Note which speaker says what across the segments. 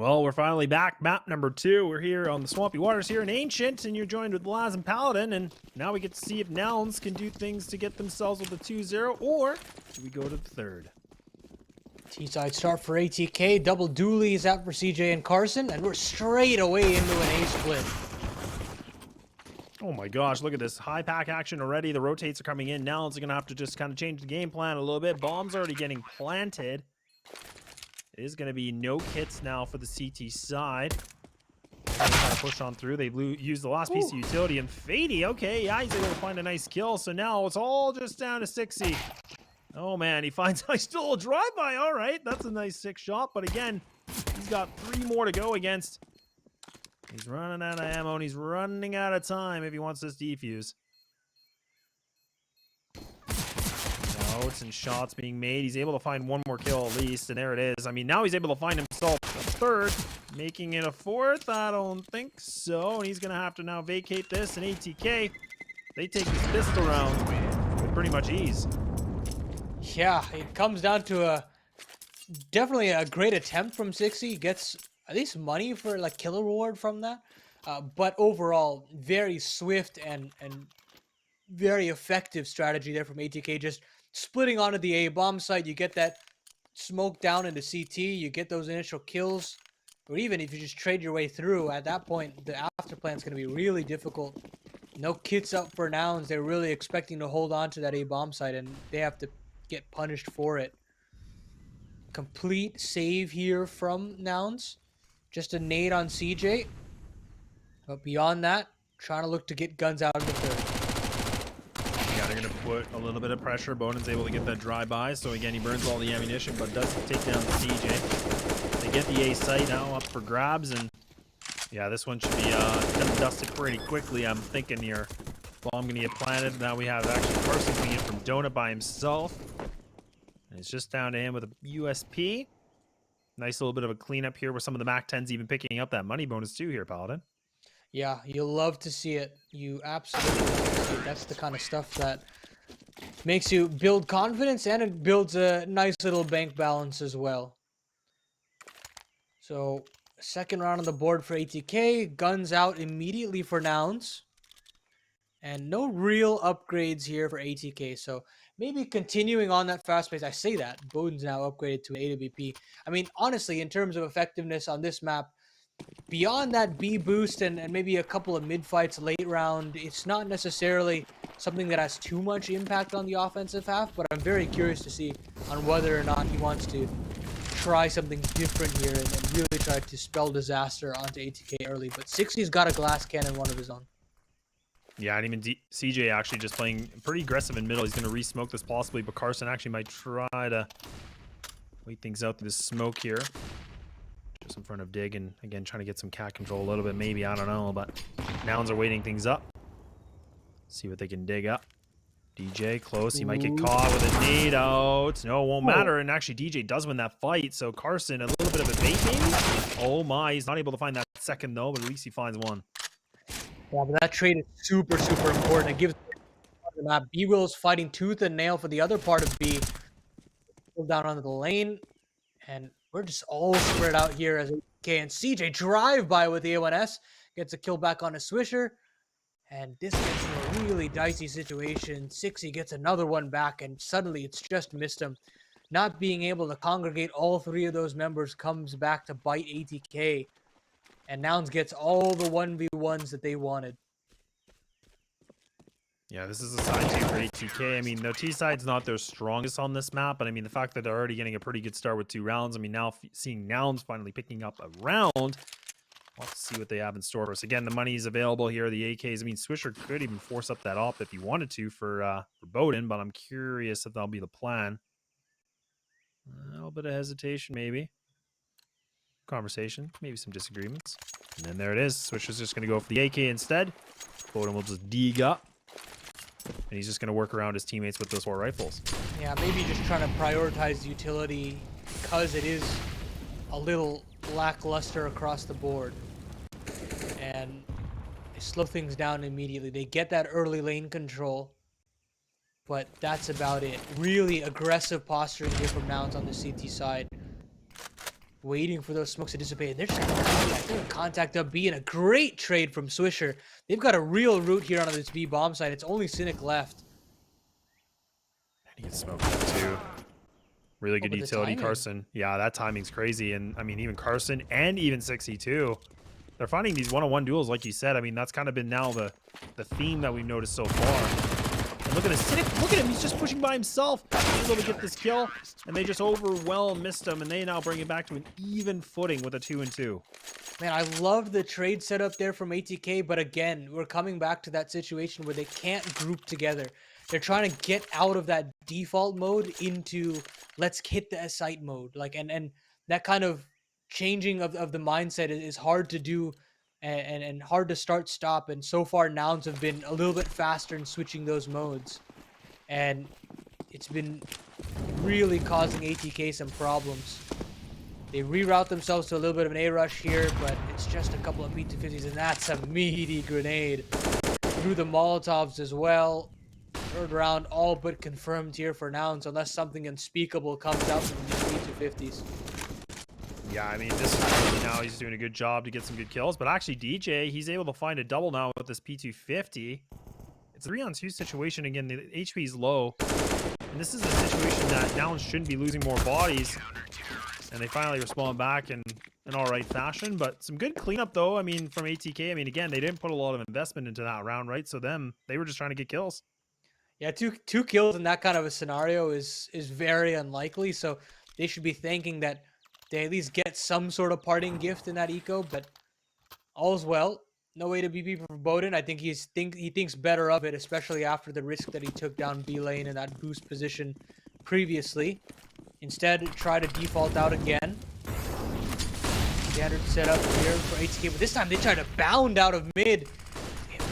Speaker 1: Well, we're finally back. Map number 2. We're here on the Swampy Waters here in Ancient, and you're joined with Laz and Paladin, and now we get to see if Nouns can do things to get themselves with a 2-0, or do we go to the third?
Speaker 2: T-side start for ATK, double dualies out for CJ and Carson, and we're straight away into an A split.
Speaker 1: Oh my gosh, look at this. High pack action already. The rotates are coming in. Nouns are going to have to just kind of change the game plan a little bit. Bombs already getting planted. It is going to be no kits now for the CT side. They're trying to push on through. They've used the last piece of utility. And Fadey, okay, yeah, he's able to find a nice kill. So now it's all just down to 60. Oh, man, he finds I stole a drive-by. All right, that's a nice 6 shot. But again, he's got 3 more to go against. He's running out of ammo, and he's running out of time if he wants this defuse. Notes and shots being made. He's able to find 1 more kill at least, and there it is. I mean, now he's able to find himself a 3rd, making it a 4th. I don't think so. And he's going to have to now vacate this, and ATK, they take this pistol round with pretty much ease.
Speaker 2: Yeah, it comes down to definitely a great attempt from 60. Gets at least money for like killer reward from that. But overall, very swift and very effective strategy there from ATK. Just splitting onto the A bomb site, you get that smoke down into CT, you get those initial kills. Or even if you just trade your way through, at that point, the after plan is going to be really difficult. No kits up for Nouns. They're really expecting to hold on to that A bomb site, and they have to get punished for it. Complete save here from Nouns. Just a nade on CJ. But beyond that, trying to look to get guns out of the third.
Speaker 1: Yeah, they're going to put a little bit of pressure. Bonan's able to get that drive-by. So again, he burns all the ammunition, but does take down the CJ. They get the A site now up for grabs, and yeah, this one should be done dusted pretty quickly, I'm thinking here. Bomb going to get planted. Now we have actually Carson coming in from Donut by himself. And it's just down to him with a USP. Nice little bit of a cleanup here with some of the MAC-10s even picking up that money bonus too here, Paladin.
Speaker 2: Yeah, you'll love to see it. You absolutely love to see it. That's the kind of stuff that makes you build confidence, and it builds a nice little bank balance as well. So, second round on the board for ATK. Guns out immediately for Nouns. And no real upgrades here for ATK. So, maybe continuing on that fast pace. I say that. Bowden's now upgraded to an AWP. I mean, honestly, in terms of effectiveness on this map, beyond that B boost and maybe a couple of mid fights late round, it's not necessarily something that has too much impact on the offensive half, but I'm very curious to see on whether or not he wants to try something different here and really try to spell disaster onto ATK early. But 60's got a glass cannon, one of his own.
Speaker 1: Yeah, and even CJ actually just playing pretty aggressive in middle. He's going to re-smoke this possibly, but Carson actually might try to wait things out through the smoke here. Just in front of Dig, and again, trying to get some cat control a little bit, maybe, I don't know, but Nouns are waiting things up. See what they can dig up. DJ close, he might get caught with a nade out. No, it won't matter, and actually DJ does win that fight, so Carson, a little bit of a bait maybe? Oh my, he's not able to find that second though, but at least he finds one.
Speaker 2: Yeah, but that trade is super, super important. It gives the map. bwills fighting tooth and nail for the other part of B. Down onto the lane, and we're just all spread out here as AK and CJ drive by with the A1S. Gets a kill back on a Swisher. And this gets in a really dicey situation. 60 gets another one back, and suddenly it's just MisteM. Not being able to congregate all 3 of those members comes back to bite ATK. And Nouns gets all the 1v1s that they wanted.
Speaker 1: Yeah, this is a side 2 for ATK. I mean, the T side's not their strongest on this map, but I mean, the fact that they're already getting a pretty good start with 2 rounds. I mean, now seeing Nouns finally picking up a round, we'll have to see what they have in store for us. Again, the money is available here. The AKs, I mean, Swisher could even force up that op if he wanted to for Bowden, but I'm curious if that'll be the plan. A little bit of hesitation, maybe. Conversation, maybe some disagreements. And then there it is. Swisher's just going to go for the AK instead. Bowden will just dig up. And he's just going to work around his teammates with those 4 rifles.
Speaker 2: Yeah, maybe just trying to prioritize utility because it is a little lackluster across the board. And they slow things down immediately. They get that early lane control, but that's about it. Really aggressive posturing here from Nouns on the CT side. waiting for those smokes to dissipate. They're just gonna contact up B, and a great trade from Swisher. They've got a real route here on this B bomb site. It's only Cynic left.
Speaker 1: And he gets smoked up too. Really
Speaker 2: Oh,
Speaker 1: good
Speaker 2: but the
Speaker 1: utility,
Speaker 2: timing.
Speaker 1: Carson. Yeah, that timing's crazy. And I mean, even Carson and even 60 too. They're finding these one-on-one duels, like you said. I mean, that's kind of been now the theme that we've noticed so far. And look at this Cynic. Look at him. He's just pushing by himself. He's able to get this kill. And they just overwhelm MisteM. And they now bring it back to an even footing with a 2-2.
Speaker 2: Man, I love the trade setup there from ATK, but again, we're coming back to that situation where they can't group together. They're trying to get out of that default mode into let's hit the site mode. Like and that kind of changing of the mindset is hard to do and hard to start stop. And so far Nouns have been a little bit faster in switching those modes. And it's been really causing ATK some problems. They reroute themselves to a little bit of an A rush here, but it's just a couple of P250s, and that's a meaty grenade. Through the Molotovs as well. Third round all but confirmed here for Nouns, unless something unspeakable comes out from these P250s.
Speaker 1: Yeah, I mean, this is now he's doing a good job to get some good kills. But actually, DJ, he's able to find a double now with this P250. It's a 3-on-2 situation. Again, the HP is low. And this is a situation that Nouns shouldn't be losing more bodies. And they finally respond back in an all-right fashion. But some good cleanup, though, I mean, from ATK. I mean, again, they didn't put a lot of investment into that round, right? So they were just trying to get kills.
Speaker 2: Yeah, two kills in that kind of a scenario is very unlikely. So they should be thinking that they at least get some sort of parting gift in that eco. But all's well. No way to BP for Bowden. I think he thinks better of it, especially after the risk that he took down B lane in that boost position previously. Instead, try to default out again. Standard setup here for ATK, but this time they try to bound out of mid.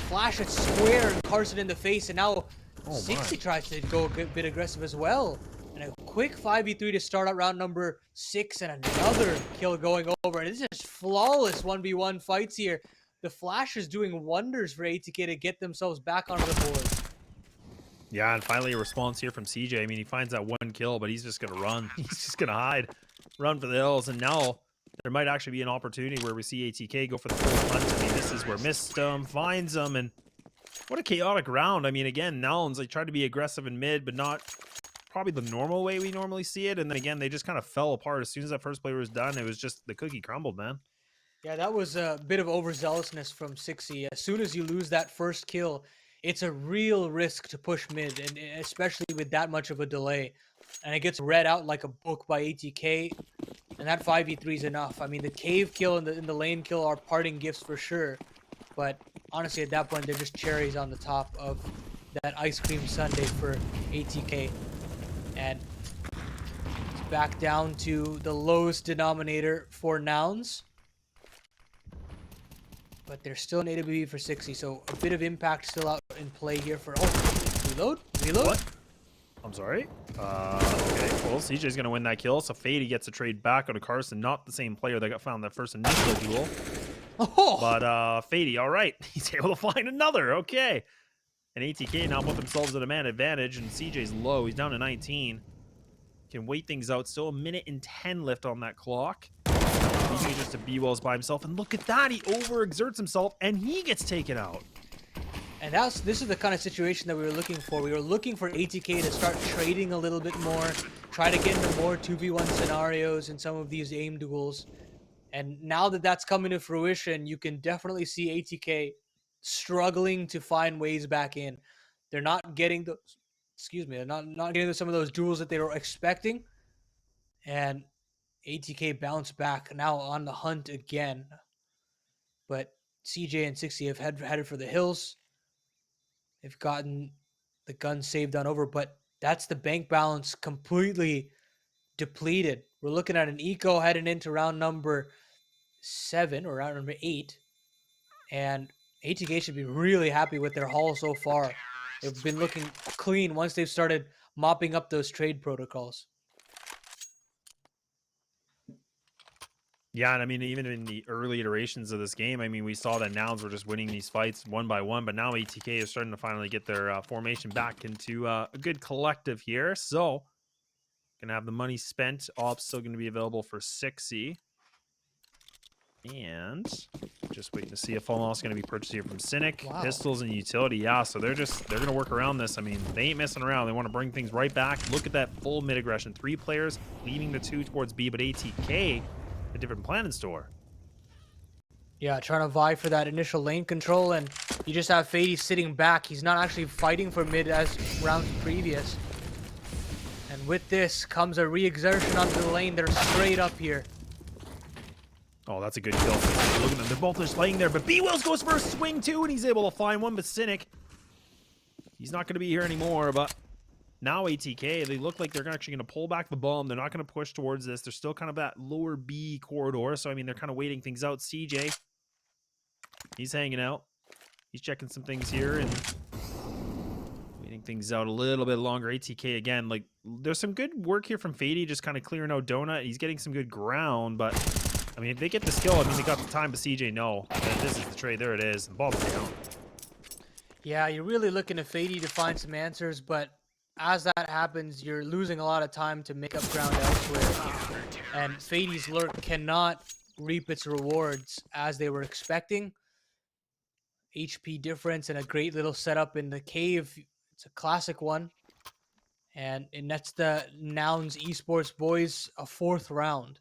Speaker 2: Flash it square and Carson in the face, and now 60 tries to go a bit aggressive as well. And a quick 5v3 to start out round number 6, and another kill going over. And it's just flawless 1v1 fights here. The Flash is doing wonders for ATK to get themselves back onto the board.
Speaker 1: Yeah, and finally a response here from CJ. I mean, he finds that one kill, but he's just going to run. He's just going to hide, run for the hills. And now there might actually be an opportunity where we see ATK go for the full hunt. I mean, this is where MisteM finds them. And what a chaotic round. I mean, again, Nouns, they tried to be aggressive in mid, but not probably the normal way we normally see it. And then again, they just kind of fell apart. As soon as that first player was done, it was just the cookie crumbled, man.
Speaker 2: Yeah, that was a bit of overzealousness from 60. As soon as you lose that first kill, it's a real risk to push mid, and especially with that much of a delay. And it gets read out like a book by ATK, and that 5v3 is enough. I mean, the cave kill and the lane kill are parting gifts for sure, but honestly, at that point, they're just cherries on the top of that ice cream sundae for ATK. And it's back down to the lowest denominator for Nouns. But there's still an AWB for 60, so a bit of impact still out in play here for... Oh, reload?
Speaker 1: What? I'm sorry? Okay, well, CJ's going to win that kill, so Fadey gets a trade back out of Carson, not the same player that got found that first initial duel.
Speaker 2: Oh!
Speaker 1: But Fadey, all right, he's able to find another, okay. And ATK now put themselves at a man advantage, and CJ's low, he's down to 19. Can wait things out, still 1:10 left on that clock. He just to bwills by himself, and look at that, he overexerts himself, and he gets taken out.
Speaker 2: And this is the kind of situation that we were looking for. We were looking for ATK to start trading a little bit more, try to get into more 2v1 scenarios in some of these aim duels. And now that that's coming to fruition, you can definitely see ATK struggling to find ways back in. They're not getting those, they're not getting some of those duels that they were expecting. And ATK bounced back, now on the hunt again. But CJ and 60 have headed for the hills. They've gotten the gun saved on over, but that's the bank balance completely depleted. We're looking at an eco heading into round number 7 or round number 8. And ATK should be really happy with their haul so far. They've been looking clean once they've started mopping up those trade protocols.
Speaker 1: Yeah, and I mean, even in the early iterations of this game, I mean, we saw that Nouns were just winning these fights one by one, but now ATK is starting to finally get their formation back into a good collective here. So Gonna have the money spent. Ops still gonna be available for 6C. And just waiting to see if all else going to be purchased here from Cynic.
Speaker 2: Wow.
Speaker 1: Pistols and utility, yeah. So they're going to work around this. I mean, they ain't messing around. They want to bring things right back. Look at that full mid aggression. 3 players leading the 2 towards B, but ATK, a different plan in store.
Speaker 2: Yeah, trying to vie for that initial lane control, and you just have Fadey sitting back. He's not actually fighting for mid as rounds previous. And with this comes a re-exertion onto the lane. They're straight up here.
Speaker 1: Oh, that's a good kill. Look at them. They're both just laying there, but bwills goes for a swing too, and he's able to find one, but Cynic, he's not going to be here anymore, but now ATK, they look like they're actually going to pull back the bomb. They're not going to push towards this. They're still kind of that lower B corridor, so I mean, they're kind of waiting things out. CJ, he's hanging out. He's checking some things here and waiting things out a little bit longer. ATK again, like, there's some good work here from Fadey, just kind of clearing out Donut. He's getting some good ground, but I mean, if they get the skill, I mean, they got the time, but CJ, no. This is the trade. There it is. The ball's down.
Speaker 2: Yeah, you're really looking to Fadey to find some answers, but as that happens, you're losing a lot of time to make up ground elsewhere. And Fadey's lurk cannot reap its rewards as they were expecting. HP difference and a great little setup in the cave. It's a classic one. And it nets the Nouns esports boys a 4th round.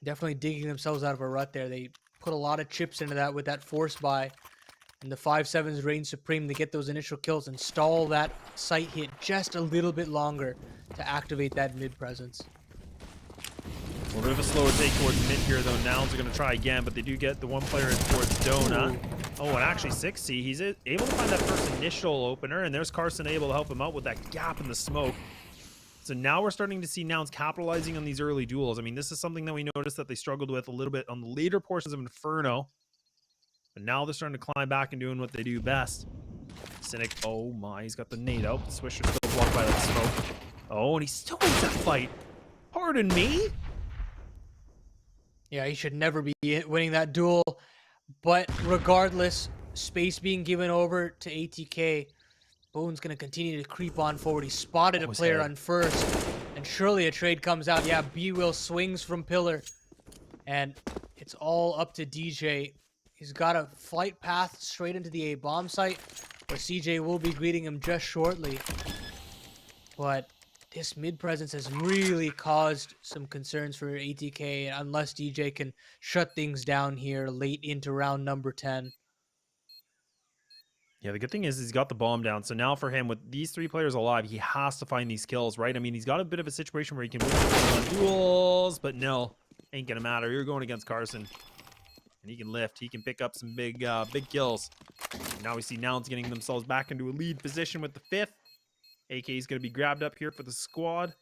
Speaker 2: Definitely digging themselves out of a rut there. They put a lot of chips into that with that force buy. And the 5-7s reign supreme to get those initial kills and stall that sight hit just a little bit longer to activate that mid presence.
Speaker 1: A little bit of a slower take towards mid here, though. Nouns are going to try again, but they do get the 1 player in towards Donut. Oh, and actually 6C, he's able to find that first initial opener, and there's Carson able to help him out with that gap in the smoke. So now we're starting to see Nouns capitalizing on these early duels. I mean, this is something that we noticed that they struggled with a little bit on the later portions of Inferno. But now they're starting to climb back and doing what they do best. Cynic, oh my, he's got the nade out. Swisher still blocked by that smoke. Oh, and he still wins that fight. Pardon me?
Speaker 2: Yeah, he should never be winning that duel. But regardless, space being given over to ATK. Bone's going to continue to creep on forward. He spotted a player on first, and surely a trade comes out. Yeah, bwills swings from pillar, and it's all up to DJ. He's got a flight path straight into the A bomb site, where CJ will be greeting him just shortly. But this mid presence has really caused some concerns for ATK, unless DJ can shut things down here late into round number 10.
Speaker 1: Yeah, the good thing is he's got the bomb down. So now for him, with these 3 players alive, he has to find these kills, right? I mean, he's got a bit of a situation where he can move on duels, but no, ain't gonna matter. You're going against Carson, and he can lift. He can pick up some big kills. And now we see Nouns getting themselves back into a lead position with the 5th. AK is gonna be grabbed up here for the squad,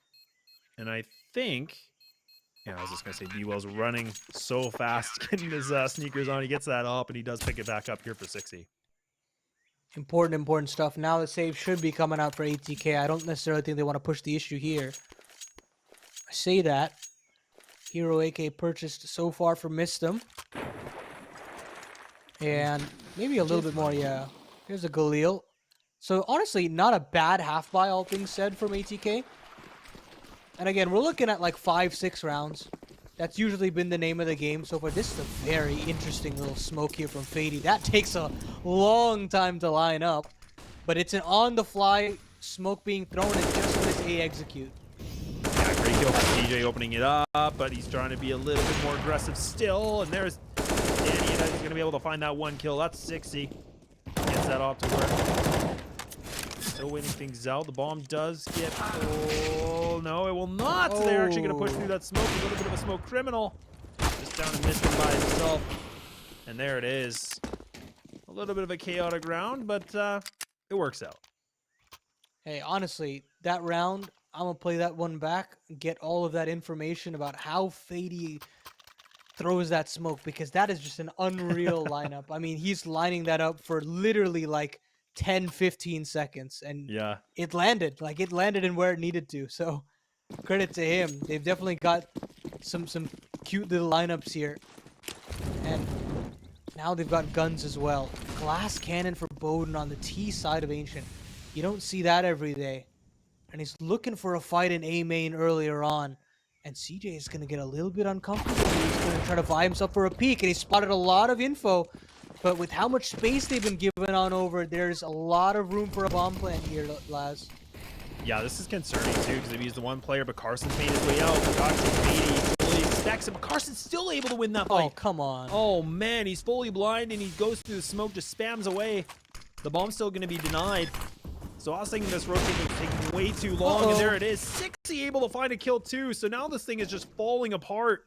Speaker 1: and I think, yeah, I was just gonna say bwills running so fast, getting his sneakers on. He gets that up, and he does pick it back up here for 6E.
Speaker 2: Important stuff. Now the save should be coming out for ATK. I don't necessarily think they want to push the issue here. I say that. Hero AK purchased so far for MisteM. And maybe a little bit more, yeah. Here's a Galil. So honestly, not a bad half buy, all things said, from ATK. And again, we're looking at like 5-6 rounds. That's usually been the name of the game so far. This is a very interesting little smoke here from Fadey. That takes a long time to line up, but it's an on-the-fly smoke being thrown and just lets A execute.
Speaker 1: Yeah, great kill for DJ opening it up, but he's trying to be a little bit more aggressive still, and there's Danny, and he's going to be able to find that 1 kill. That's 6E. Gets that off to work. Still waiting things out. The bomb does get... Oh, no, it will not. So they're actually going to push through that smoke. A little bit of a smoke criminal. Just down and MisteM by himself. And there it is. A little bit of a chaotic round, but it works out.
Speaker 2: Hey, honestly, that round, I'm going to play that one back and get all of that information about how Fadey throws that smoke, because that is just an unreal lineup. I mean, he's lining that up for literally like 10-15 seconds, and
Speaker 1: yeah,
Speaker 2: it landed. Like, it landed in where it needed to. So credit to him. They've definitely got some cute little lineups here, and now they've got guns as well. Glass cannon for Bowden on the T side of Ancient. You don't see that every day. and he's looking for a fight in A main earlier on. And CJ is going to get a little bit uncomfortable. He's going to try to vie himself for a peek, and he spotted a lot of info. But with how much space they've been given on over, there's a lot of room for a bomb plant here, Laz.
Speaker 1: Yeah, this is concerning too, because they've used the one player, but Carson's made his way out. Atk.Fadey fully expects him, but Carson's still able to win that fight.
Speaker 2: Oh, come on.
Speaker 1: Oh man, he's fully blind and he goes through the smoke, just spams away. The bomb's still going to be denied. So I was thinking this rotation was taking way too long, and there it is. 60 able to find a kill too. So now this thing is just falling apart.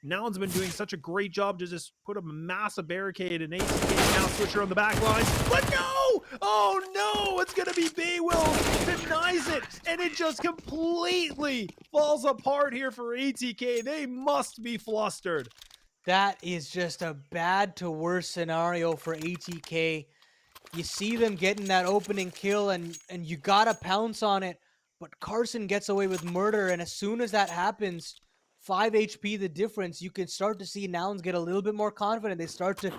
Speaker 1: Nouns been doing such a great job to just put up a massive barricade, and Atk now switcher on the back line. But no! Oh no! It's gonna be bwills, denies it, and it just completely falls apart here for Atk. They must be flustered.
Speaker 2: That is just a bad to worse scenario for Atk. You see them getting that opening kill, and you gotta pounce on it, but Carson gets away with murder, and as soon as that happens, 5 HP the difference, you can start to see Nouns get a little bit more confident. They start to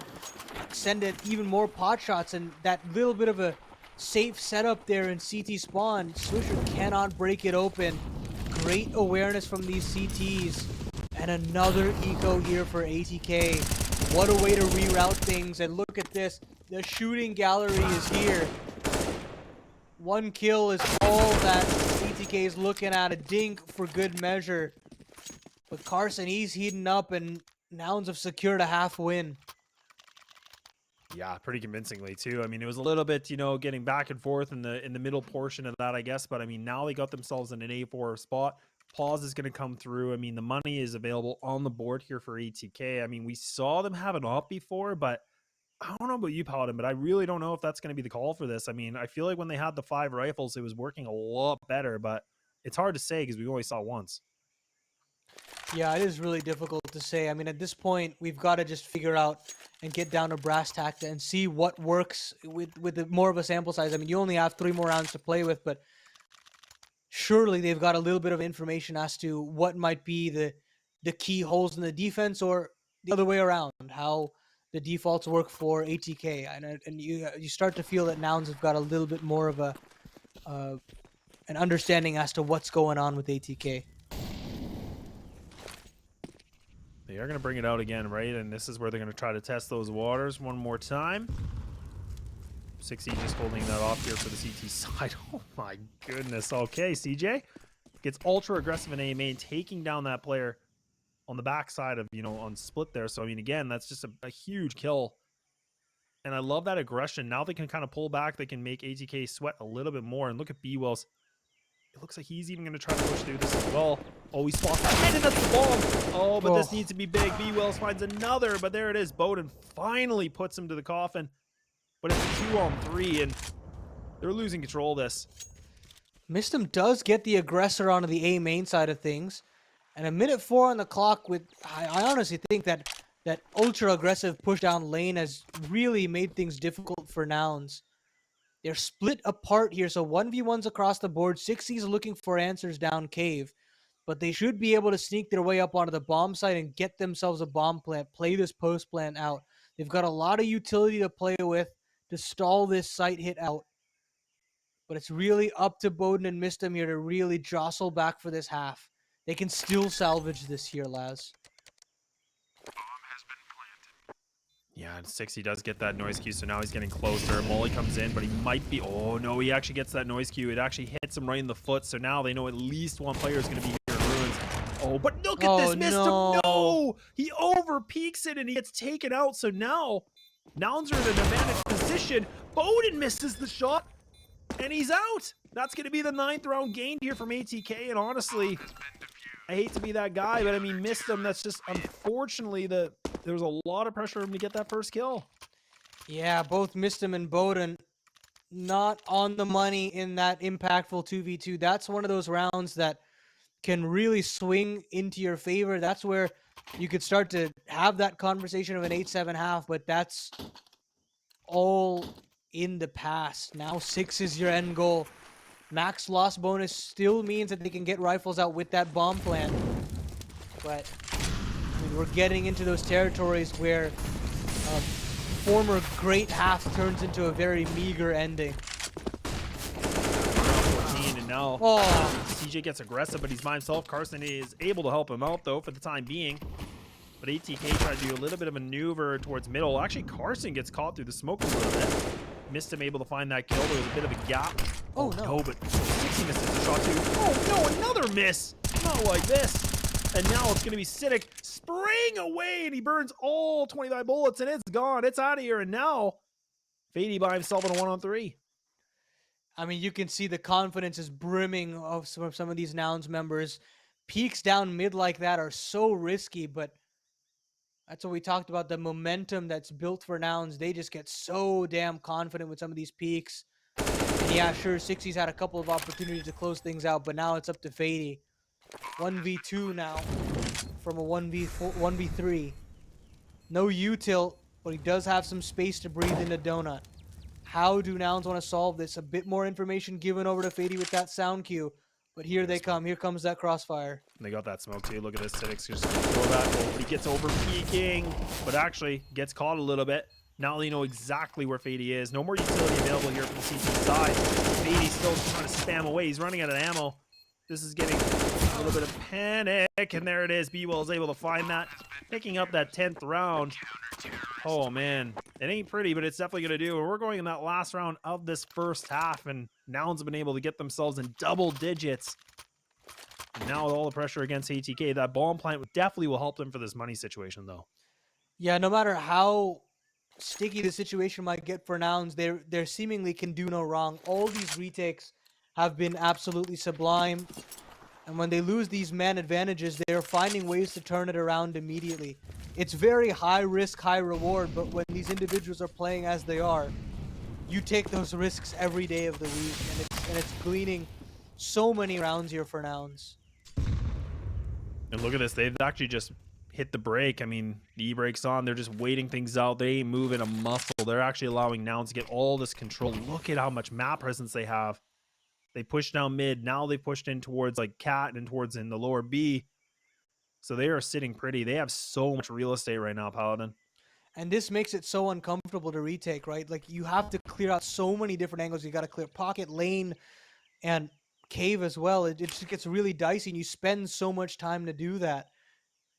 Speaker 2: send it even more pot shots, and that little bit of a safe setup there in CT spawn, Swisher cannot break it open. Great awareness from these CTs, and another eco here for Atk. What a way to reroute things, and look at this. The shooting gallery is here. 1 kill is all that Atk is looking at, a dink for good measure. But Carson, he's heating up, and Nouns have secured a half win.
Speaker 1: Yeah, pretty convincingly too. I mean, it was a little bit, you know, getting back and forth in the middle portion of that, I guess. But I mean, now they got themselves in an A4 spot. Pause is going to come through. I mean, the money is available on the board here for Atk. I mean, we saw them have an op before, but I don't know about you, Paladin, but I really don't know if that's going to be the call for this. I mean, I feel like when they had the 5 rifles, it was working a lot better, but it's hard to say because we only saw once.
Speaker 2: Yeah, it is really difficult to say. I mean, at this point, we've got to just figure out and get down to brass tacks and see what works with more of a sample size. I mean, you only have 3 more rounds to play with, but surely they've got a little bit of information as to what might be the key holes in the defense, or the other way around, how the defaults work for Atk. And you start to feel that Nouns have got a little bit more of an understanding as to what's going on with Atk.
Speaker 1: They are going to bring it out again, right? And this is where they're going to try to test those waters one more time. 6E just holding that off here for the CT side. Oh my goodness. Okay, CJ gets ultra aggressive in A main, taking down that player on the backside of, you know, on split there. So, I mean, again, that's just a huge kill. And I love that aggression. Now they can kind of pull back. They can make Atk sweat a little bit more. And look at bwills. It looks like he's even going to try to push through this as well. Oh, he spots that. And that's the bomb. Oh, but this needs to be big. bwills finds another, but there it is. Bowden finally puts him to the coffin. But it's 2-on-3, and they're losing control of this.
Speaker 2: MisteM does get the aggressor onto the A main side of things. And a minute 4 on the clock with, I honestly think that ultra aggressive push down lane has really made things difficult for Nouns. They're split apart here, so 1v1s across the board. 6E's looking for answers down cave, but they should be able to sneak their way up onto the bomb site and get themselves a bomb plant, play this post plant out. They've got a lot of utility to play with to stall this site hit out. But it's really up to Bowden and MisteM here to really jostle back for this half. They can still salvage this here, Laz.
Speaker 1: Yeah, and 6E does get that noise cue, so now he's getting closer. Molly comes in, but he might be... Oh, no, he actually gets that noise cue. It actually hits him right in the foot, so now they know at least one player is going to be here in ruins. Oh, but look at this, MisteM! No! He over-peaks it, and he gets taken out, so now Nouns are in an advantage position. Bowden misses the shot, and he's out! That's going to be the 9th round gained here from Atk, and honestly, I hate to be that guy, but I mean, MisteM, that's just, unfortunately, there was a lot of pressure on him to get that first kill.
Speaker 2: Yeah, both MisteM and Bowden not on the money in that impactful 2v2. That's one of those rounds that can really swing into your favor. That's where you could start to have that conversation of an 8-7 half, but that's all in the past. Now 6 is your end goal. Max loss bonus still means that they can get rifles out with that bomb plant. But I mean, we're getting into those territories where former great half turns into a very meager ending.
Speaker 1: 14, and now now
Speaker 2: Oh,
Speaker 1: CJ gets aggressive, but he's by himself. Carson is able to help him out, though, for the time being. But ATK tried to do a little bit of maneuver towards middle. Actually, Carson gets caught through the smoke a little bit. MisteM able to find that kill. There was a bit of a gap.
Speaker 2: Oh, no.
Speaker 1: But 60 misses the shot, too. Oh, no, another miss. Not like this. And now it's going to be Siddiq spraying away, and he burns all 25 bullets, and it's gone. It's out of here. And now, Fadey by himself in a 1-on-3.
Speaker 2: I mean, you can see the confidence is brimming of some of these Nouns members. Peaks down mid like that are so risky, but that's what we talked about, the momentum that's built for Nouns. They just get so damn confident with some of these peaks. And yeah, sure, 60's had a couple of opportunities to close things out, but now it's up to Fadey. 1v2 now from a 1v3. No util, but he does have some space to breathe into Donut. How do Nouns want to solve this? A bit more information given over to Fadey with that sound cue. But here they come. Here comes that crossfire.
Speaker 1: They got that smoke too. Look at this. Siddiq's just gonna throw that. Oh, he gets over peeking, but actually gets caught a little bit. Now they know exactly where Fadey is. No more utility available here from the CT side. Fadey's still trying to spam away. He's running out of ammo. This is getting a little bit of panic, and there it is. bwills able to find that, picking up that 10th round. Oh man, it ain't pretty, but it's definitely gonna do. We're going in that last round of this first half, and Nouns have been able to get themselves in double digits. And now with all the pressure against ATK, that bomb plant definitely will help them for this money situation, though.
Speaker 2: Yeah, no matter how sticky the situation might get for Nouns, they seemingly can do no wrong. All these retakes have been absolutely sublime. And when they lose these man advantages, they're finding ways to turn it around immediately. It's very high risk, high reward, but when these individuals are playing as they are, you take those risks every day of the week, and it's gleaning so many rounds here for Nouns.
Speaker 1: And look at this. They've actually just hit the brake. I mean, the E-brake's on. They're just waiting things out. They ain't moving a muscle. They're actually allowing Nouns to get all this control. Look at how much map presence they have. They pushed down mid. Now they pushed in towards like Cat and towards in the lower B. So they are sitting pretty. They have so much real estate right now, Paladin.
Speaker 2: And this makes it so uncomfortable to retake, right? Like, you have to clear out so many different angles. You got to clear pocket, lane, and cave as well. It just gets really dicey, and you spend so much time to do that.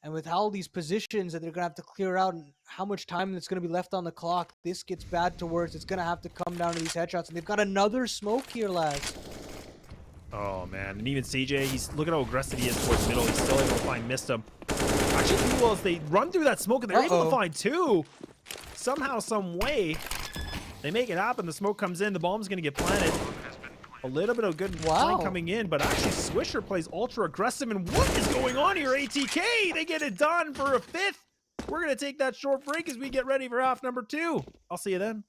Speaker 2: And with all these positions that they're going to have to clear out and how much time that's going to be left on the clock, this gets bad to worse. It's going to have to come down to these headshots. And they've got another smoke here, lads.
Speaker 1: Oh, man. And even CJ, look at how aggressive he is towards middle. He's still able to find MisteM. Actually, bwills, they run through that smoke, and they're able to find two. Somehow, some way, they make it happen. The smoke comes in. The bomb's going to get planted. A little bit of good flank coming in, but actually Swisher plays ultra aggressive. And what is going on here, ATK? They get it done for a 5th. We're going to take that short break as we get ready for half number 2. I'll see you then.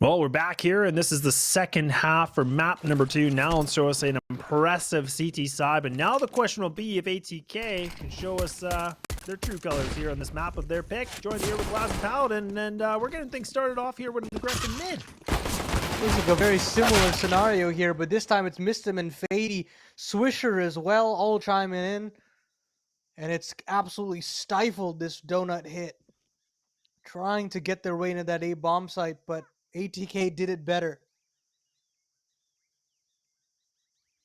Speaker 1: Well, we're back here, and this is the second half for map number 2. Nouns show us an impressive CT side, but now the question will be if ATK can show us their true colors here on this map of their pick. Joined here with Laz and Paladin, and we're getting things started off here with an aggressive mid.
Speaker 2: Looks like a very similar scenario here, but this time it's MisteM and Fadey, Swisher as well, all chiming in, and it's absolutely stifled this donut hit. Trying to get their way into that A bomb site, but ATK did it better.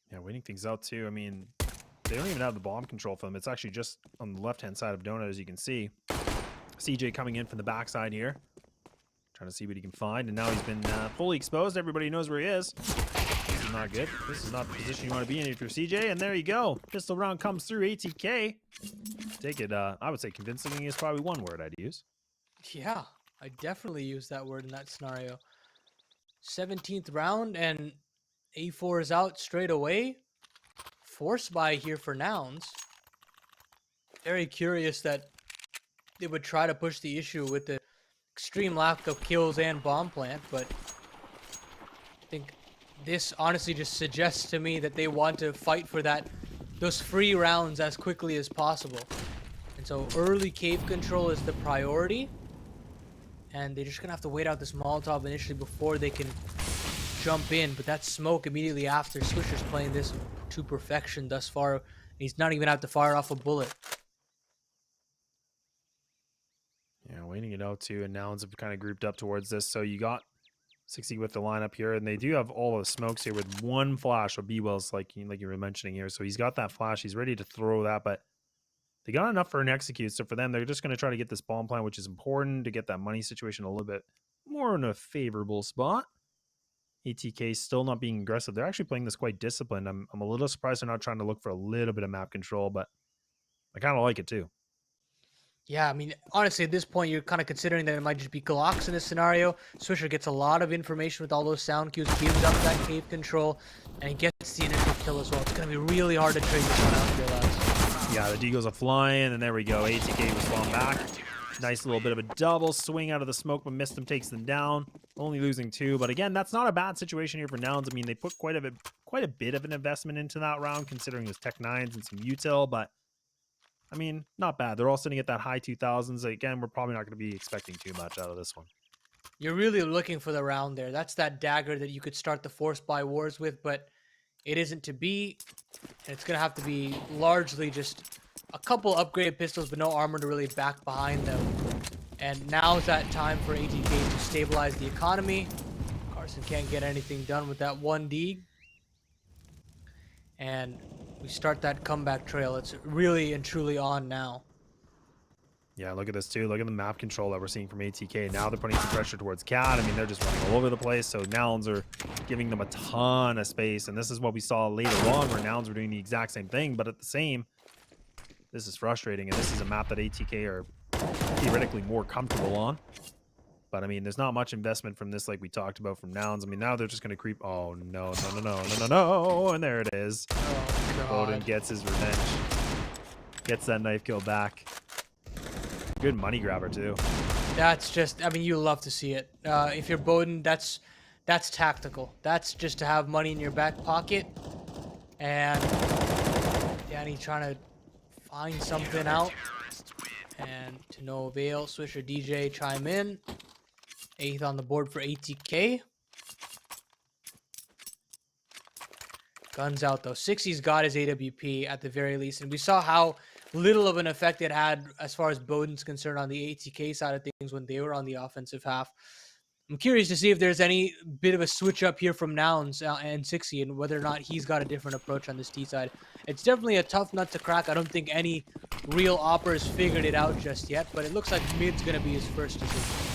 Speaker 1: Yeah, waiting things out too. I mean, they don't even have the bomb control for them. It's actually just on the left-hand side of donut, as you can see. CJ coming in from the backside here, trying to see what he can find, and now he's been fully exposed. Everybody knows where he is. This is not good. This is not the position you want to be in if you're CJ, and there you go. Pistol round comes through. ATK. Take it, I would say convincing is probably one word I'd use.
Speaker 2: Yeah, I definitely use that word in that scenario. 17th round, and A4 is out straight away. Force buy here for Nouns. Very curious that they would try to push the issue with the extreme lack of kills and bomb plant, but I think this honestly just suggests to me that they want to fight for those free rounds as quickly as possible. And so early cave control is the priority. And they're just going to have to wait out this Molotov initially before they can jump in. But that smoke immediately after. Swisher's playing this to perfection thus far. He's not even out to fire off a bullet.
Speaker 1: Yeah, waiting it out too. And Nouns have kind of grouped up towards this. So you got 60 with the lineup here. And they do have all of the smokes here with one flash of bwills, like you were mentioning here. So he's got that flash. He's ready to throw that. But they got enough for an execute. So for them, they're just going to try to get this bomb plant, which is important to get that money situation a little bit more in a favorable spot. ATK still not being aggressive. They're actually playing this quite disciplined. I'm a little surprised they're not trying to look for a little bit of map control, but I kind of like it too.
Speaker 2: Yeah, I mean, honestly, at this point, you're kind of considering that it might just be Glocks in this scenario. Swisher gets a lot of information with all those sound cues, gives up that cave control, and he gets the initial kill as well. It's going to be really hard to trade this one out here, lads.
Speaker 1: Yeah, the Deagles are flying, and there we go. ATK respond back. Nice little bit of a double swing out of the smoke, but MisteM takes them down. Only losing 2, but again, that's not a bad situation here for Nouns. I mean, they put quite a bit of an investment into that round, considering there's Tech 9s and some util, but I mean, not bad. They're all sitting at that high 2000s. Again, we're probably not going to be expecting too much out of this one.
Speaker 2: You're really looking for the round there. That's that dagger that you could start the force buy wars with, but it isn't to be. And it's going to have to be largely just a couple upgraded pistols, but no armor to really back behind them. And now's that time for ATK to stabilize the economy. Carson can't get anything done with that 1D. And we start that comeback trail. It's really and truly on now.
Speaker 1: Yeah, look at this too. Look at the map control that we're seeing from ATK. Now they're putting some pressure towards Cat. I mean, they're just running all over the place. So Nouns are giving them a ton of space. And this is what we saw later on where Nouns were doing the exact same thing. But at the same, this is frustrating. And this is a map that ATK are theoretically more comfortable on. But I mean, there's not much investment from this like we talked about from Nouns. I mean, now they're just going to creep. Oh, no. And there it is.
Speaker 2: Oh,
Speaker 1: Bowden gets his revenge. Gets that knife kill back. Good money grabber too.
Speaker 2: That's just, I mean, you love to see it. If you're Bowden, that's tactical. That's just to have money in your back pocket. And Danny trying to find something out. And to no avail, Swisher DJ chime in. 8th on the board for ATK. Guns out though. 60's got his AWP at the very least. And we saw how little of an effect it had as far as Bowden's concerned on the ATK side of things when they were on the offensive half. I'm curious to see if there's any bit of a switch up here from Nouns and 60 and whether or not he's got a different approach on this T side. It's definitely a tough nut to crack. I don't think any real operas figured it out just yet, but it looks like mid's going to be his first decision.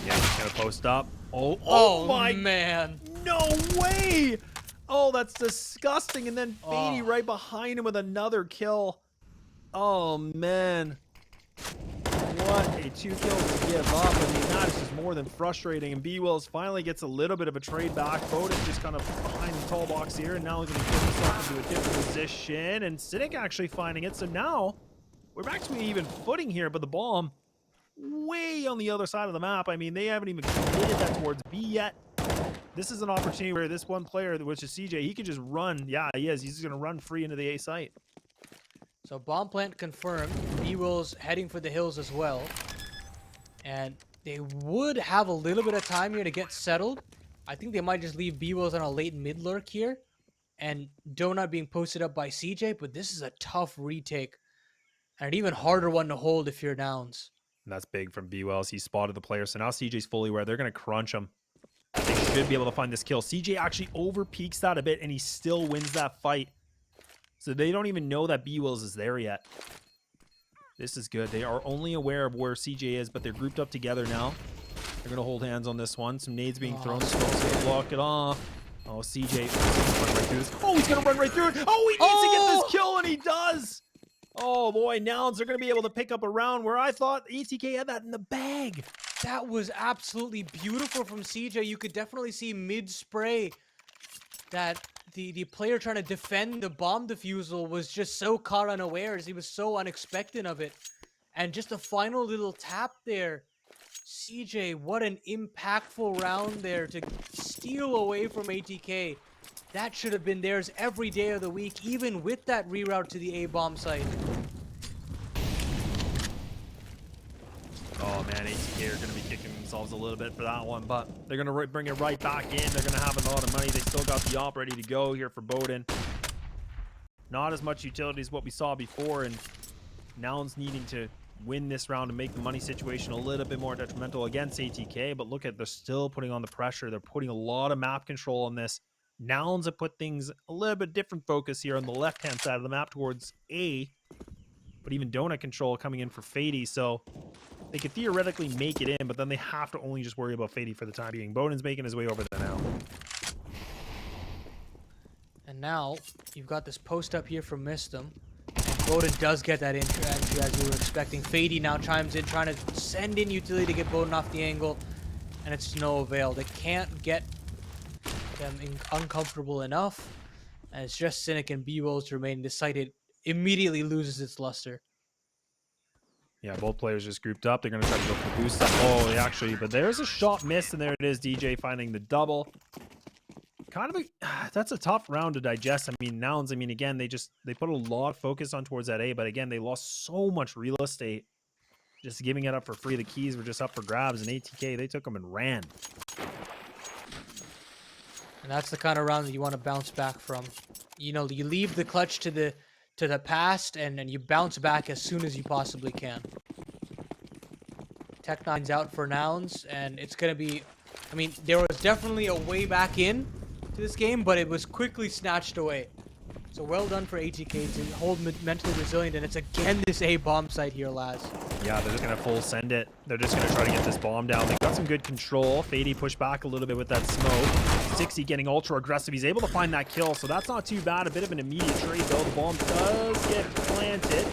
Speaker 1: Yeah, he's going to post up.
Speaker 2: Oh my man.
Speaker 1: No way. Oh, that's disgusting. And then Fadey right behind him with another kill. Oh, man. What a 2 kills to give up. I mean, that is just more than frustrating. And bwills finally gets a little bit of a trade back. Bowden just kind of behind the tall box here. And now he's going to get himself into a different position. And Cynic actually finding it. So now we're back to an even footing here. But the bomb way on the other side of the map. I mean, they haven't even committed that towards B yet. This is an opportunity where this one player, which is CJ, he could just run. Yeah, he is. He's going to run free into the A site.
Speaker 2: So bomb plant confirmed. bwills heading for the hills as well. And they would have a little bit of time here to get settled. I think they might just leave bwills on a late mid lurk here. And Donut being posted up by CJ, but this is a tough retake. And an even harder one to hold if you're Nouns.
Speaker 1: And that's big from bwills. He spotted the player. So now CJ's fully aware. They're going to crunch him. They should be able to find this kill. CJ actually over peaks that a bit, and he still wins that fight. So they don't even know that bwills is there yet. This is good. They are only aware of where CJ is, but they're grouped up together now. They're going to hold hands on this one. Some nades being thrown. Smokes going to block it off. Oh, CJ. Run right through this. Oh, he's going to run right through it. Oh, he needs to get this kill, and he does. Oh, boy. Nouns are going to be able to pick up a round where I thought Atk had that in the bag.
Speaker 2: That was absolutely beautiful from CJ. You could definitely see mid-spray that the player trying to defend the bomb defusal was just so caught unawares. He was so unexpected of it. And just a final little tap there. CJ, what an impactful round there to steal away from Atk. That should have been theirs every day of the week, even with that reroute to the A-bomb site.
Speaker 1: Oh, man, Atk are going to be kicking themselves a little bit for that one, but they're going to bring it right back in. They're going to have a lot of money. They still got the op ready to go here for Bowden. Not as much utility as what we saw before, and Nouns needing to win this round and make the money situation a little bit more detrimental against Atk, but look at, they're still putting on the pressure. They're putting a lot of map control on this. Nouns have put things a little bit different focus here on the left-hand side of the map towards A, but even donut control coming in for Fadey, so they could theoretically make it in, but then they have to only just worry about Fadey for the time being. Bowden's making his way over there now.
Speaker 2: And now you've got this post up here from MisteM. And Bowden does get that entry as you were expecting. Fadey now chimes in, trying to send in utility to get Bowden off the angle. And it's no avail. They can't get them uncomfortable enough. And it's just Cynic and bwills to remain. This site, it immediately loses its luster.
Speaker 1: Yeah, both players just grouped up. They're going to try to go for the boost. Oh, they actually, but there's a shot missed, and there it is. DJ finding the double. Kind of that's a tough round to digest. I mean, Nouns, I mean, again, they put a lot of focus on towards that A, but again, they lost so much real estate. Just giving it up for free. The keys were just up for grabs, and Atk, they took them and ran.
Speaker 2: And that's the kind of round that you want to bounce back from. You know, you leave the clutch to the past, and you bounce back as soon as you possibly can. Tech9's out for Nouns, and it's going to be... I mean, there was definitely a way back in to this game, but it was quickly snatched away. So well done for Atk to hold mentally resilient, and it's again this A-bomb site here, Laz.
Speaker 1: Yeah, they're just going to full send it. They're just going to try to get this bomb down. They've got some good control. Fadey pushed back a little bit with that smoke. 60 getting ultra aggressive. He's able to find that kill, so that's not too bad. A bit of an immediate trade, though. The bomb does get planted.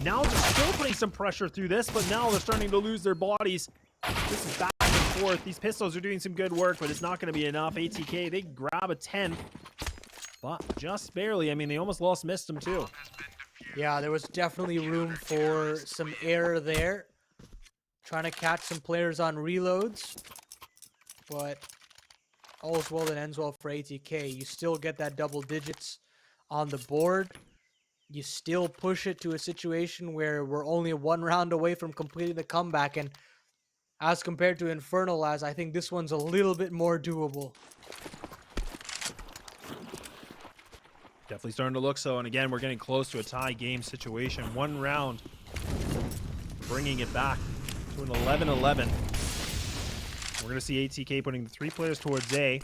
Speaker 1: Now they're still putting some pressure through this, but now they're starting to lose their bodies. This is back and forth. These pistols are doing some good work, but it's not going to be enough. Atk, they grab a 10th, but just barely. I mean, they almost lost MisteM, too.
Speaker 2: Yeah, there was definitely room for some error there. Trying to catch some players on reloads. But all's well that ends well for Atk. You still get that double digits on the board. You still push it to a situation where we're only one round away from completing the comeback. And as compared to Infernal, I think this one's a little bit more doable.
Speaker 1: Definitely starting to look so. And again, we're getting close to a tie game situation. One round, bringing it back to an 11-11. We're going to see Atk putting the 3 players towards A.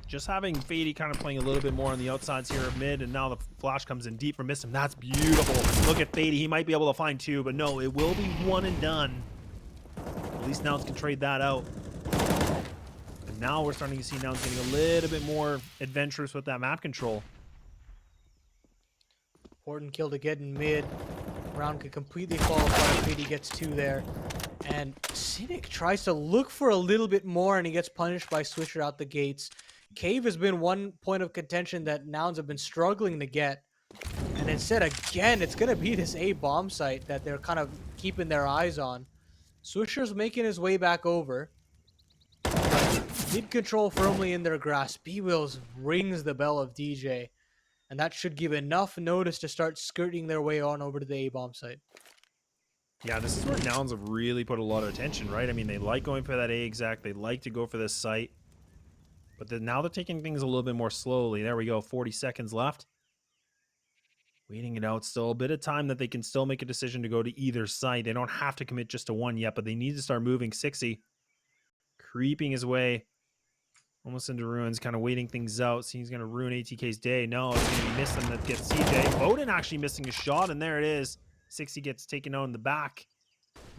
Speaker 1: Just having Fadey kind of playing a little bit more on the outsides here of mid, and now the flash comes in deep for MisteM. That's beautiful. Look at Fadey. He might be able to find 2, but no, it will be 1 and done. At least Nouns can trade that out. And now we're starting to see Nouns getting a little bit more adventurous with that map control.
Speaker 2: Important kill to get in mid. Round could completely fall apart if Fadey gets 2 there. And Cynic tries to look for a little bit more, and he gets punished by Swisher out the gates. Cave has been one point of contention that Nouns have been struggling to get. And instead, again, it's going to be this A bomb site that they're kind of keeping their eyes on. Swisher's making his way back over. Mid-control firmly in their grasp. bwills rings the bell of DJ. And that should give enough notice to start skirting their way on over to the A bomb site.
Speaker 1: Yeah, this is where Nouns have really put a lot of attention, right? I mean, they like going for that A exec. They like to go for this site. But now they're taking things a little bit more slowly. There we go, 40 seconds left. Waiting it out still. A bit of time that they can still make a decision to go to either side. They don't have to commit just to one yet, but they need to start moving. 60 creeping his way almost into ruins, kind of waiting things out. See, he's going to ruin ATK's day. No, it's going to be MisteM that gets CJ. bwills actually missing a shot, and there it is. 60 gets taken out in the back.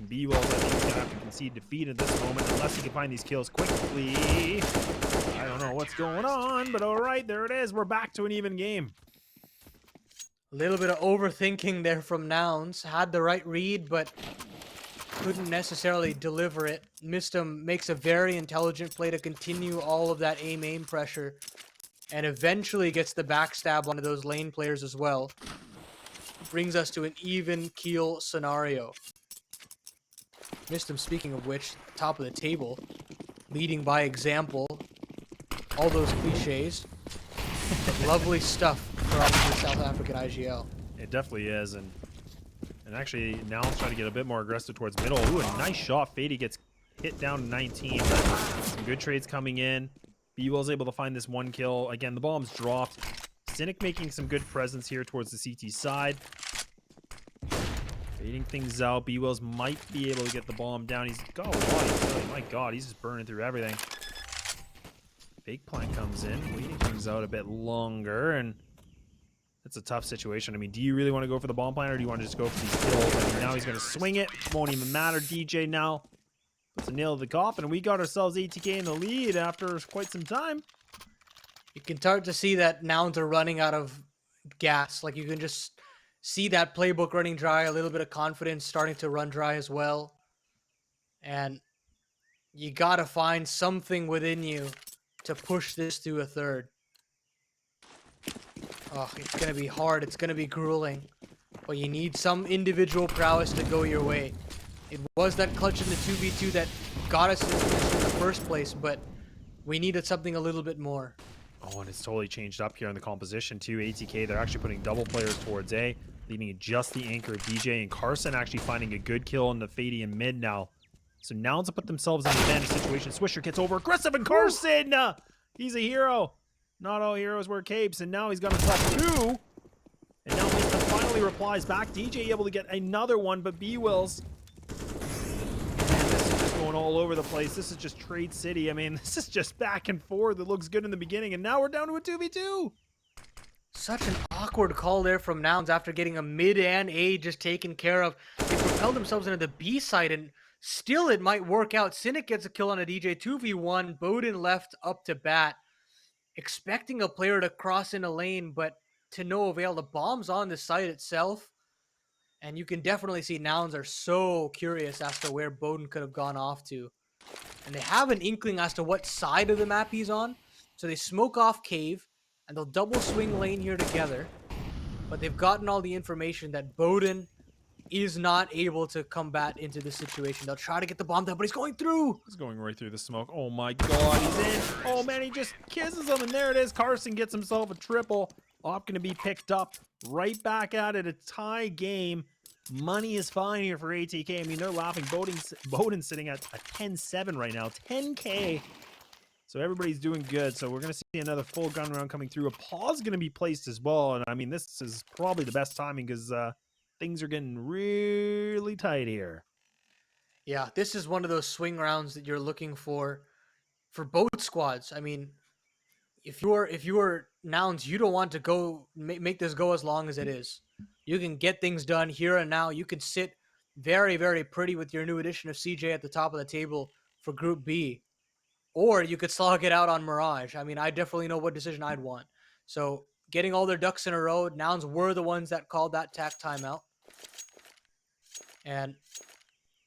Speaker 1: bwills, I think he's going to have to concede defeat at this moment, unless he can find these kills quickly. I don't know what's going on, but all right, there it is. We're back to an even game.
Speaker 2: A little bit of overthinking there from Nouns. Had the right read, but couldn't necessarily deliver it. MisteM makes a very intelligent play to continue all of that aim pressure, and eventually gets the backstab onto those lane players as well. Brings us to an even keel scenario. MisteM, speaking of which, top of the table, leading by example. All those cliches. Lovely stuff from the South African IGL.
Speaker 1: It definitely is, and actually now I'm trying to get a bit more aggressive towards middle. Ooh, a nice shot. Fadey gets hit down to 19. Some good trades coming in. bwills able to find this one kill. Again, the bomb's dropped. Cynic making some good presence here towards the CT side. Fading things out. bwills might be able to get the bomb down. He's got a lot of killing. My god, he's just burning through everything. Fake plant comes in, waiting things out a bit longer, and it's a tough situation. I mean, do you really want to go for the bomb plant, or do you want to just go for these kills? I mean, now he's going to swing it. Won't even matter. DJ now puts a nail to the coffin, and we got ourselves ATK in the lead after quite some time.
Speaker 2: You can start to see that Nouns are running out of gas. Like, you can just see that playbook running dry, a little bit of confidence starting to run dry as well. And you got to find something within you to push this to a third. Oh, it's going to be hard. It's going to be grueling. But you need some individual prowess to go your way. It was that clutch in the 2v2 that got us in this position in the first place, but we needed something a little bit more.
Speaker 1: Oh, and it's totally changed up here in the composition too. ATK, they're actually putting double players towards A, leaving just the anchor of DJ and Carson actually finding a good kill on the Fadey in mid now. So now to put themselves in an advantage situation. Swisher gets over aggressive, and Carson, he's a hero. Not all heroes wear capes, and now he's got himself two. And now MisteM finally replies back. DJ able to get another one, but bwills. Man, this is just going all over the place. This is just Trade City. I mean, this is just back and forth. It looks good in the beginning, and now we're down to a 2v2.
Speaker 2: Such an awkward call there from Nouns after getting a mid and A just taken care of. They propelled themselves into the B side, and still it might work out. Cynic gets a kill on a DJ 2v1. Bowden left up to bat, expecting a player to cross in a lane, but to no avail. The bomb's on the site itself, and you can definitely see Nouns are so curious as to where Bowden could have gone off to. And they have an inkling as to what side of the map he's on, so they smoke off cave, and they'll double swing lane here together. But they've gotten all the information that Bowden is not able to combat into this situation. They'll try to get the bomb down, but he's going through.
Speaker 1: He's going right through the smoke. Oh my god, he's in. Oh man, he just kisses him, and there it is. Carson gets himself a triple. Op going to be picked up. Right back at it. A tie game. Money is fine here for ATK. I mean, they're laughing. Bowden's sitting at a 10-7 right now. 10K. So everybody's doing good. So we're going to see another full gun round coming through. A pause going to be placed as well. And I mean, this is probably the best timing because things are getting really tight here.
Speaker 2: Yeah, this is one of those swing rounds that you're looking for both squads. I mean, if you're Nouns, you don't want to go make this go as long as it is. You can get things done here and now. You can sit very, very pretty with your new addition of CJ at the top of the table for Group B. Or you could slog it out on Mirage. I mean, I definitely know what decision I'd want. So getting all their ducks in a row, Nouns were the ones that called that tack timeout. And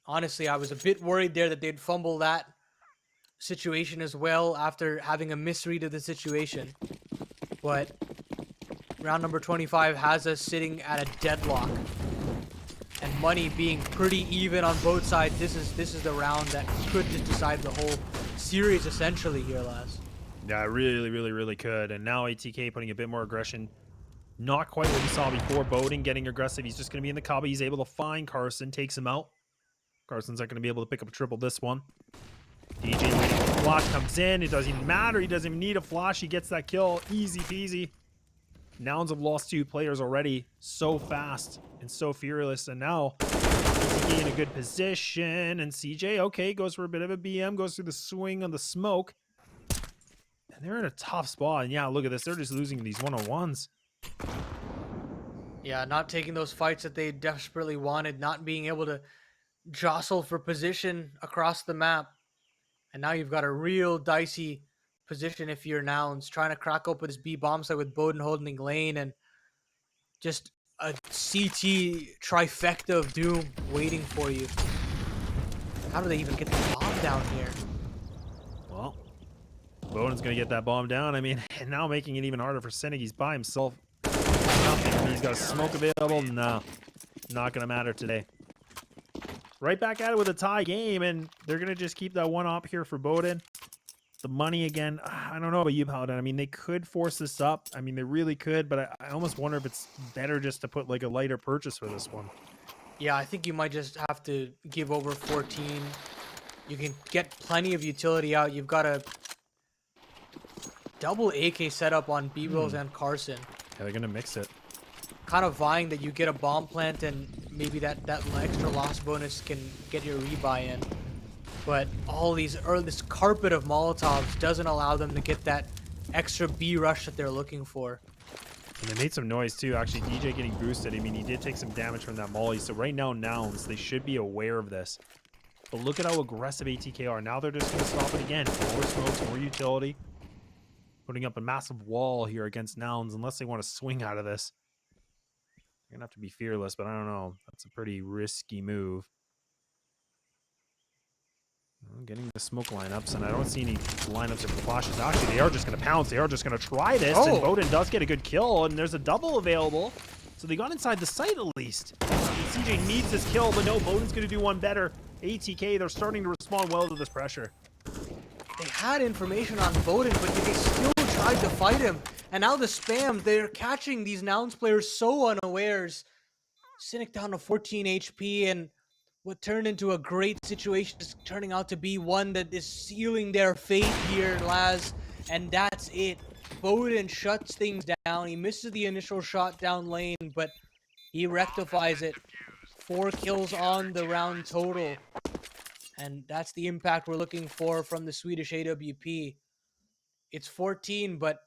Speaker 2: honestly, I was a bit worried there that they'd fumble that situation as well after having a misread of the situation. But round number 25 has us sitting at a deadlock. And money being pretty even on both sides. This is the round that could just decide the whole series essentially here, Laz.
Speaker 1: Yeah, really could. And now ATK putting a bit more aggression. Not quite what we saw before. Bowden getting aggressive. He's just going to be in the cubby. He's able to find Carson. Takes him out. Carson's not going to be able to pick up a triple this one. DJ waiting for the flash. Comes in. It doesn't even matter. He doesn't even need a flash. He gets that kill. Easy peasy. Nouns have lost 2 players already. So fast and so fearless. And now ATK in a good position. And CJ, okay, goes for a bit of a BM. Goes through the swing on the smoke. And they're in a tough spot. And yeah, look at this. They're just losing these one-on-ones.
Speaker 2: Yeah, not taking those fights that they desperately wanted, not being able to jostle for position across the map. And now you've got a real dicey position if you're Nouns, trying to crack open this B bomb site with Bowden holding lane, and just a CT trifecta of doom waiting for you. How do they even get the bomb down here?
Speaker 1: Well, Bowden's going to get that bomb down. I mean, and now making it even harder for Cynic. He's by himself. Nothing. He's got a smoke available. No, not going to matter today. Right back at it with a tie game, and they're going to just keep that one up here for Bowden. The money again, I don't know about you, Paladin. I mean, they could force this up. I mean, they really could, but I almost wonder if it's better just to put like a lighter purchase for this one.
Speaker 2: Yeah, I think you might just have to give over 14. You can get plenty of utility out. You've got a double AK setup on bwills and Carson.
Speaker 1: Yeah, they're going to mix it.
Speaker 2: Kind of vying that you get a bomb plant and maybe that extra loss bonus can get your rebuy in. But all these this carpet of Molotovs doesn't allow them to get that extra B rush that they're looking for.
Speaker 1: And they made some noise too. Actually, DJ getting boosted. I mean, he did take some damage from that molly. So right now, Nouns, they should be aware of this. But look at how aggressive ATK are. Now they're just going to stop it again. More smokes, more utility. Putting up a massive wall here against Nouns unless they want to swing out of this. You're going to have to be fearless, but I don't know. That's a pretty risky move. Getting the smoke lineups, and I don't see any lineups of flashes. Actually, they are just going to pounce. They are just going to try this, and Bowden does get a good kill, and there's a double available. So they got inside the site at least. And CJ needs this kill, but no, Bowden's going to do one better. ATK, they're starting to respond well to this pressure.
Speaker 2: They had information on Bowden, but they still tried to fight him. And now the spam, they're catching these Nouns players so unawares. Cynic down to 14 HP, and what turned into a great situation is turning out to be one that is sealing their fate here, Laz. And that's it. Bowden shuts things down. He misses the initial shot down lane, but he rectifies it. 4 kills on the round total. And that's the impact we're looking for from the Swedish AWP. It's 14, but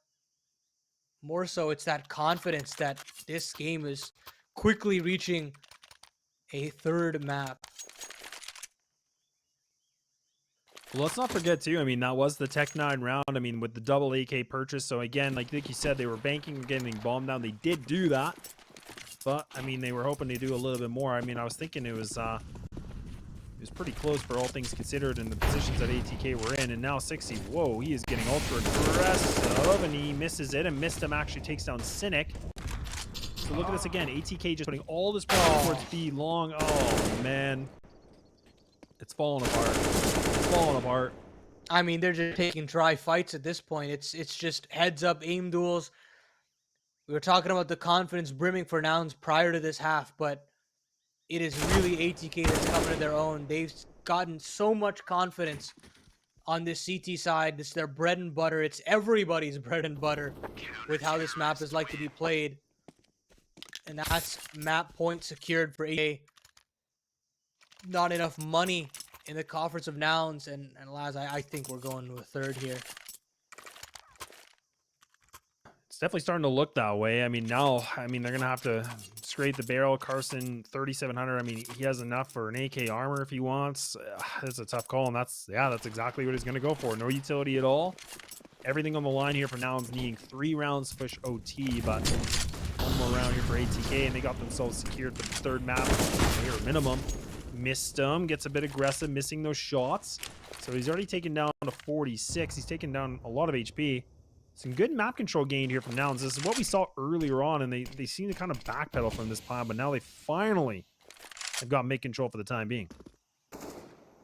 Speaker 2: more so it's that confidence that this game is quickly reaching a 3rd map.
Speaker 1: Well, let's not forget, too, I mean, that was the Tech 9 round, I mean, with the double AK purchase. So, again, like Nicky said, they were banking and getting bombed down. They did do that. But, I mean, they were hoping to do a little bit more. I mean, I was thinking it was pretty close for all things considered in the positions that ATK were in. And now 60, whoa, he is getting ultra aggressive, and he misses it. And MisteM actually takes down Cynic. So look at this again. ATK just putting all this pressure towards B long. Oh, man. It's falling apart. It's falling apart.
Speaker 2: I mean, they're just taking dry fights at this point. It's just heads up aim duels. We were talking about the confidence brimming for Nouns prior to this half, but it is really ATK that's coming to their own. They've gotten so much confidence on this CT side. This is their bread and butter. It's everybody's bread and butter with how this map is like to be played. And that's map point secured for ATK. Not enough money in the coffers of Nouns, and Laz, I think we're going to a 3rd here.
Speaker 1: It's definitely starting to look that way. I mean, now, I mean, they're going to have to scrape the barrel. Carson, 3,700. I mean, he has enough for an AK armor if he wants. That's a tough call, and that's exactly what he's going to go for. No utility at all. Everything on the line here for Nouns, needing 3 rounds to push OT, but one more round here for ATK, and they got themselves secured for the 3rd map, or minimum. MisteM gets a bit aggressive, missing those shots. So he's already taken down to 46. He's taken down a lot of HP. Some good map control gained here from Nouns. This is what we saw earlier on, and they seem to kind of backpedal from this plan, but now they finally have got mid control for the time being.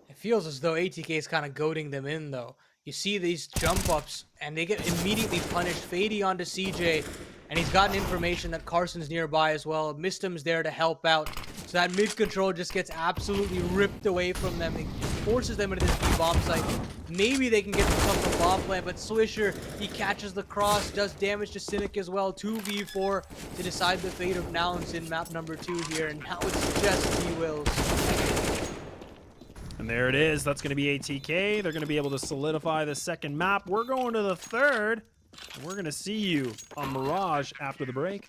Speaker 2: It feels as though ATK is kind of goading them in, though. You see these jump ups, and they get immediately punished. Fadey onto CJ, and he's gotten information that Carson's nearby as well. MisteM's there to help out. So that mid control just gets absolutely ripped away from them. It forces them into this B bomb site. Maybe they can get themselves a bomb plant, but Swisher, he catches the cross, does damage to Cynic as well. 2v4 to decide the fate of Nouns in map number 2 here, and now it's just bwills.
Speaker 1: And there it is. That's going to be ATK. They're going to be able to solidify the second map. We're going to the third. And we're going to see you on Mirage after the break.